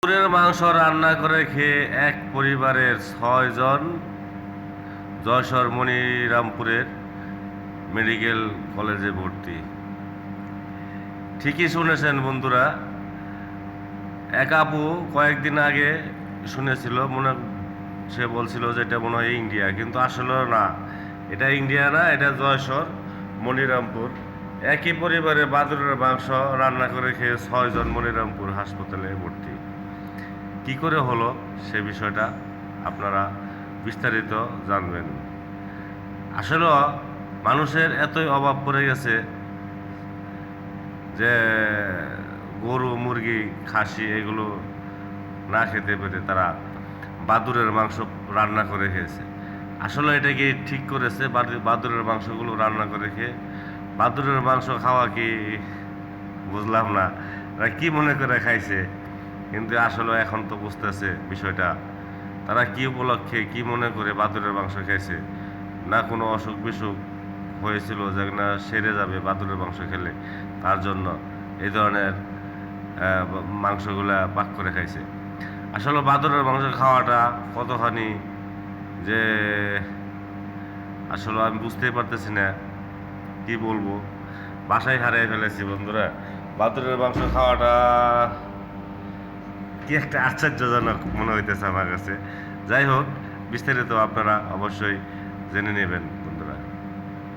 গরুর মাংস রান্না করে খেয়ে এক পরিবারের 6 জন যশোর মনিরামপুরের মেডিকেল কলেজে ভর্তি। ঠিকই শুনেছেন বন্ধুরা। এক আপু কয়েকদিন আগে শুনেছিল, সে বলছিল যে এটা মনে হয় ইন্ডিয়া, কিন্তু আসলে না, এটা ইন্ডিয়া না, এটা যশোর মনিরামপুর। একই পরিবারে বাদুড়ের মাংস রান্না করে খেয়ে 6 জন মনিরামপুর হাসপাতালে ভর্তি। কি করে হলো সে বিষয়টা আপনারা বিস্তারিত জানবেন। আসলে মানুষের এতই অভাব পড়ে গেছে যে গরু, মুরগি, খাসি এগুলো না খেতে পেরে তারা বাদুড়ের মাংস রান্না করে খেয়েছে। আসলে এটা কি ঠিক করেছে? বাদুড়ের মাংসগুলো রান্না করে খেয়ে বাদুড়ের মাংস খাওয়া কি বুঝলাম না, তারা কি মনে করে খাইছে। কিন্তু আসলে এখন তো বুঝতেছে বিষয়টা, তারা কি উপলক্ষে কি মনে করে বাদুড়ের মাংস খাইছে। না কোনো অসুখ বিসুখ হয়েছিল যে না সেরে যাবে বাদুড়ের মাংস খেলে, তার জন্য এই ধরনের মাংসগুলা পাক করে খাইছে। আসলে বাদুড়ের মাংস খাওয়াটা কতখানি যে আসলে আমি বুঝতেই পারতেছি না, কি বলবো, বাসায় হারিয়ে ফেলেছি বন্ধুরা। বাদুড়ের মাংস খাওয়াটা কি একটা আশ্চর্যজনক মনে হইতেছে আমার কাছে। যাই হোক, বিস্তারিত আপনারা অবশ্যই জেনে নেবেন।